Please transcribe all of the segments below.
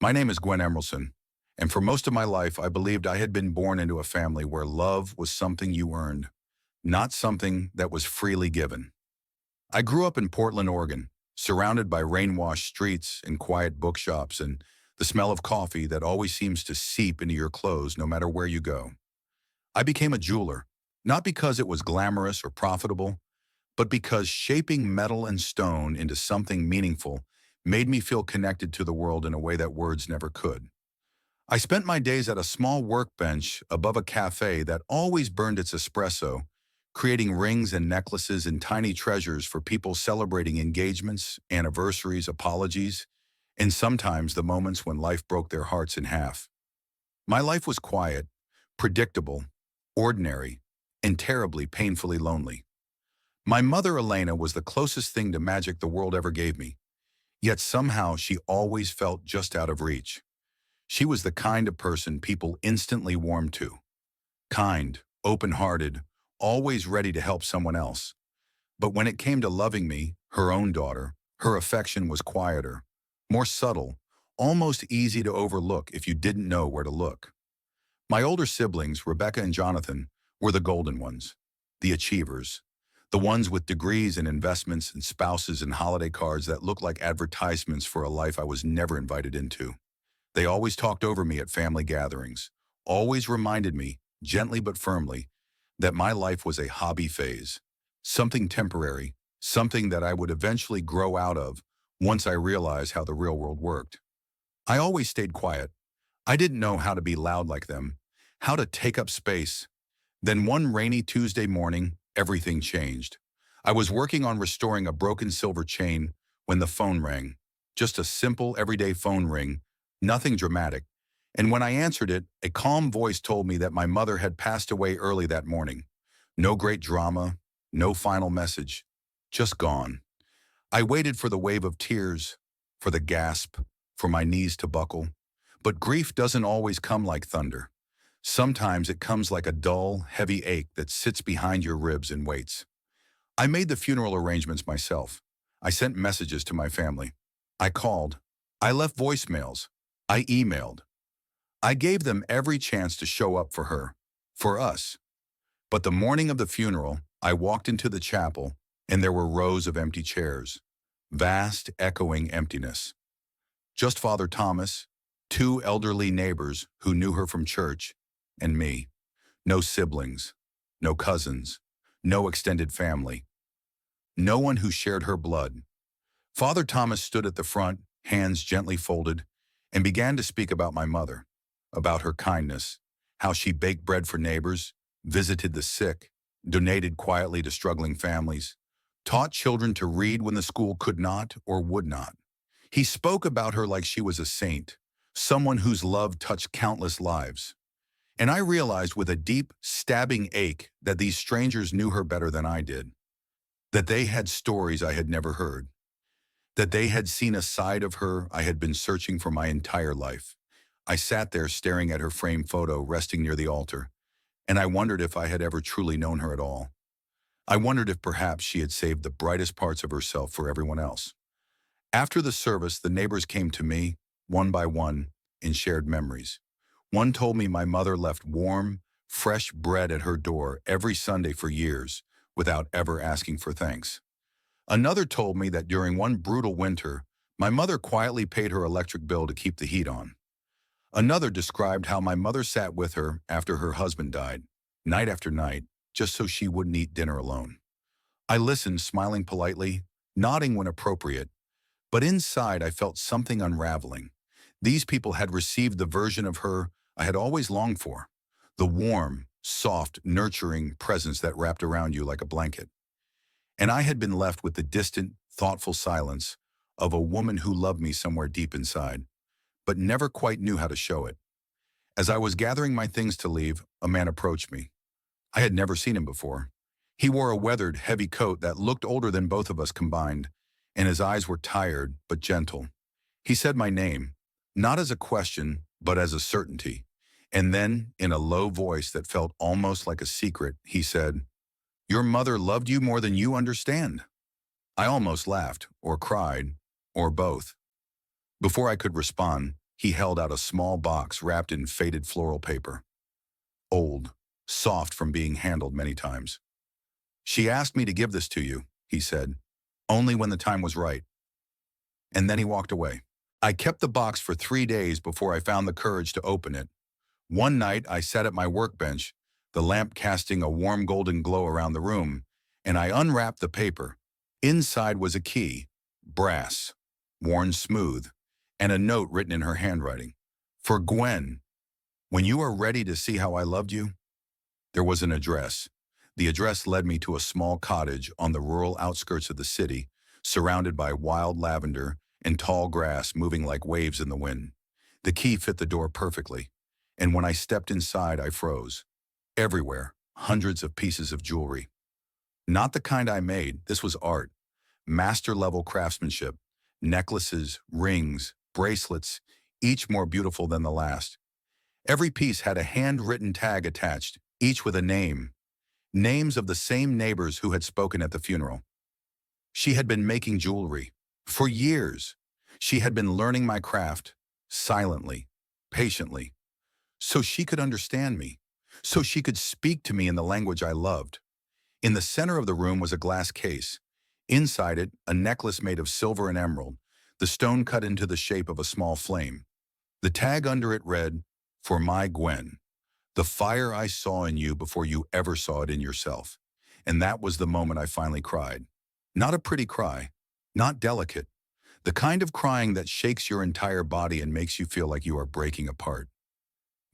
My name is Gwen Emerson, and for most of my life, I believed I had been born into a family where love was something you earned, not something that was freely given. I grew up in Portland, Oregon, surrounded by rain-washed streets and quiet bookshops and the smell of coffee that always seems to seep into your clothes no matter where you go. I became a jeweler, not because it was glamorous or profitable, but because shaping metal and stone into something meaningful made me feel connected to the world in a way that words never could. I spent my days at a small workbench above a cafe that always burned its espresso, creating rings and necklaces and tiny treasures for people celebrating engagements, anniversaries, apologies, and sometimes the moments when life broke their hearts in half. My life was quiet, predictable, ordinary, and terribly painfully lonely. My mother, Elena, was the closest thing to magic the world ever gave me, yet somehow she always felt just out of reach. She was the kind of person people instantly warmed to. Kind, open-hearted, always ready to help someone else. But when it came to loving me, her own daughter, her affection was quieter, more subtle, almost easy to overlook if you didn't know where to look. My older siblings, Rebecca and Jonathan, were the golden ones, the achievers, the ones with degrees and investments and spouses and holiday cards that looked like advertisements for a life I was never invited into. They always talked over me at family gatherings, always reminded me, gently but firmly, that my life was a hobby phase, something temporary, something that I would eventually grow out of once I realized how the real world worked. I always stayed quiet. I didn't know how to be loud like them, how to take up space. Then one rainy Tuesday morning, everything changed. I was working on restoring a broken silver chain when the phone rang. Just a simple, everyday phone ring, nothing dramatic. And when I answered it, a calm voice told me that my mother had passed away early that morning. No great drama, no final message, just gone. I waited for the wave of tears, for the gasp, for my knees to buckle. But grief doesn't always come like thunder. Sometimes it comes like a dull, heavy ache that sits behind your ribs and waits. I made the funeral arrangements myself. I sent messages to my family. I called. I left voicemails. I emailed. I gave them every chance to show up for her, for us. But the morning of the funeral, I walked into the chapel, and there were rows of empty chairs. Vast, echoing emptiness. Just Father Thomas, two elderly neighbors who knew her from church, and me. No siblings, no cousins, no extended family. No one who shared her blood. Father Thomas stood at the front, hands gently folded, and began to speak about my mother, about her kindness, how she baked bread for neighbors, visited the sick, donated quietly to struggling families, taught children to read when the school could not or would not. He spoke about her like she was a saint, someone whose love touched countless lives. And I realized with a deep, stabbing ache that these strangers knew her better than I did, that they had stories I had never heard, that they had seen a side of her I had been searching for my entire life. I sat there staring at her framed photo resting near the altar, and I wondered if I had ever truly known her at all. I wondered if perhaps she had saved the brightest parts of herself for everyone else. After the service, the neighbors came to me, one by one, and shared memories. One told me my mother left warm, fresh bread at her door every Sunday for years without ever asking for thanks. Another told me that during one brutal winter, my mother quietly paid her electric bill to keep the heat on. Another described how my mother sat with her after her husband died, night after night, just so she wouldn't eat dinner alone. I listened, smiling politely, nodding when appropriate, but inside I felt something unraveling. These people had received the version of her I had always longed for, the warm, soft, nurturing presence that wrapped around you like a blanket. And I had been left with the distant, thoughtful silence of a woman who loved me somewhere deep inside, but never quite knew how to show it. As I was gathering my things to leave, a man approached me. I had never seen him before. He wore a weathered, heavy coat that looked older than both of us combined, and his eyes were tired but gentle. He said my name, not as a question, but as a certainty. And then, in a low voice that felt almost like a secret, he said, "Your mother loved you more than you understand." I almost laughed, or cried, or both. Before I could respond, He held out a small box wrapped in faded floral paper. Old, soft from being handled many times. "She asked me to give this to you," he said, "only when the time was right." And then he walked away. I kept the box for 3 days before I found the courage to open it. One night, I sat at my workbench, the lamp casting a warm golden glow around the room, and I unwrapped the paper. Inside was a key, brass, worn smooth, and a note written in her handwriting. "For Gwen, when you are ready to see how I loved you." There was an address. The address led me to a small cottage on the rural outskirts of the city, surrounded by wild lavender and tall grass moving like waves in the wind. The key fit the door perfectly, and when I stepped inside, I froze. Everywhere, hundreds of pieces of jewelry. Not the kind I made, this was art. Master-level craftsmanship. Necklaces, rings, bracelets, each more beautiful than the last. Every piece had a handwritten tag attached, each with a name. Names of the same neighbors who had spoken at the funeral. She had been making jewelry. For years, she had been learning my craft, silently, patiently, so she could understand me, so she could speak to me in the language I loved. In the center of the room was a glass case. Inside it, a necklace made of silver and emerald, the stone cut into the shape of a small flame. The tag under it read, "For my Gwen, the fire I saw in you before you ever saw it in yourself." And that was the moment I finally cried. Not a pretty cry, not delicate, the kind of crying that shakes your entire body and makes you feel like you are breaking apart.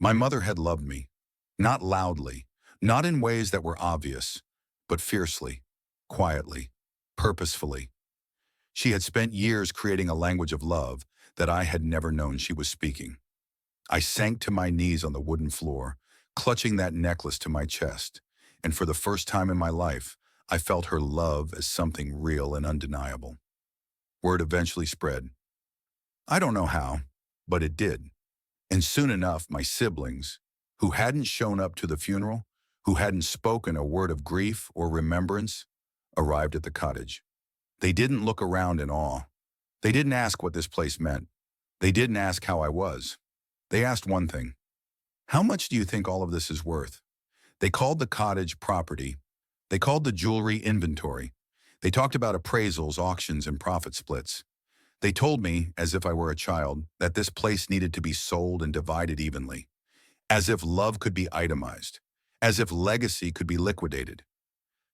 My mother had loved me, not loudly, not in ways that were obvious, but fiercely, quietly, purposefully. She had spent years creating a language of love that I had never known she was speaking. I sank to my knees on the wooden floor, clutching that necklace to my chest, and for the first time in my life, I felt her love as something real and undeniable. Word eventually spread. I don't know how, but it did. And soon enough, my siblings, who hadn't shown up to the funeral, who hadn't spoken a word of grief or remembrance, arrived at the cottage. They didn't look around in awe. They didn't ask what this place meant. They didn't ask how I was. They asked one thing. "How much do you think all of this is worth?" They called the cottage property. They called the jewelry inventory. They talked about appraisals, auctions, and profit splits. They told me, as if I were a child, that this place needed to be sold and divided evenly, as if love could be itemized, as if legacy could be liquidated.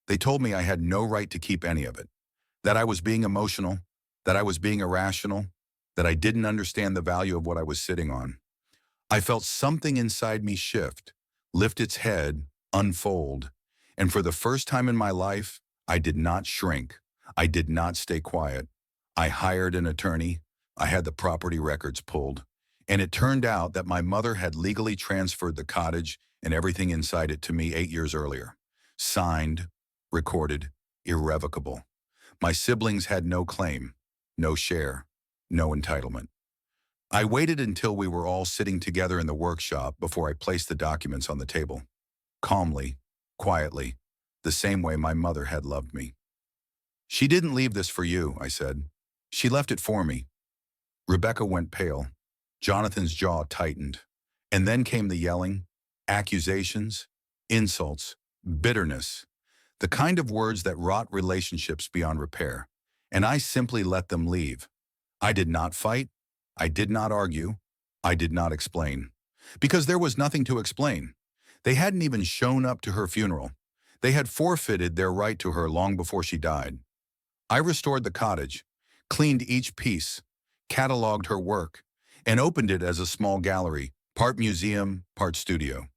They told me I had no right to keep any of it, that I was being emotional, that I was being irrational, that I didn't understand the value of what I was sitting on. I felt something inside me shift, lift its head, unfold, and for the first time in my life, I did not shrink. I did not stay quiet. I hired an attorney. I had the property records pulled, and it turned out that my mother had legally transferred the cottage and everything inside it to me 8 years earlier. Signed, recorded, irrevocable. My siblings had no claim, no share, no entitlement. I waited until we were all sitting together in the workshop before I placed the documents on the table. Calmly, quietly, the same way my mother had loved me. "She didn't leave this for you," I said. "She left it for me." Rebecca went pale. Jonathan's jaw tightened. And then came the yelling, accusations, insults, bitterness, the kind of words that rot relationships beyond repair. And I simply let them leave. I did not fight. I did not argue. I did not explain. Because there was nothing to explain. They hadn't even shown up to her funeral. They had forfeited their right to her long before she died. I restored the cottage, cleaned each piece, cataloged her work, and opened it as a small gallery, part museum, part studio.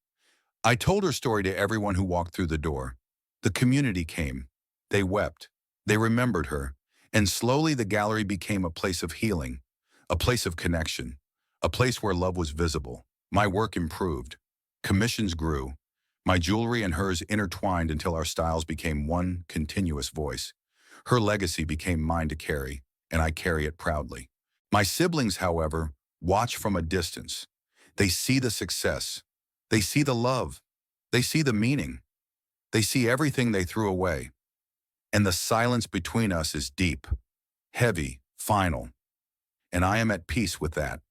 I told her story to everyone who walked through the door. The community came. They wept. They remembered her. And slowly the gallery became a place of healing, a place of connection, a place where love was visible. My work improved. Commissions grew. My jewelry and hers intertwined until our styles became one continuous voice. Her legacy became mine to carry, and I carry it proudly. My siblings, however, watch from a distance. They see the success. They see the love. They see the meaning. They see everything they threw away. And the silence between us is deep, heavy, final. And I am at peace with that.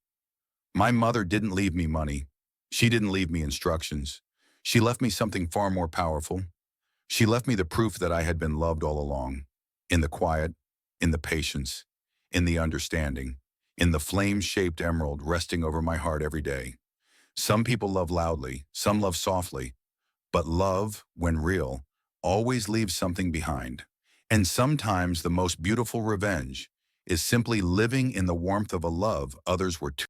My mother didn't leave me money. She didn't leave me instructions. She left me something far more powerful. She left me the proof that I had been loved all along. In the quiet, in the patience, in the understanding, in the flame-shaped emerald resting over my heart every day. Some people love loudly, some love softly, but love, when real, always leaves something behind. And sometimes the most beautiful revenge is simply living in the warmth of a love others were too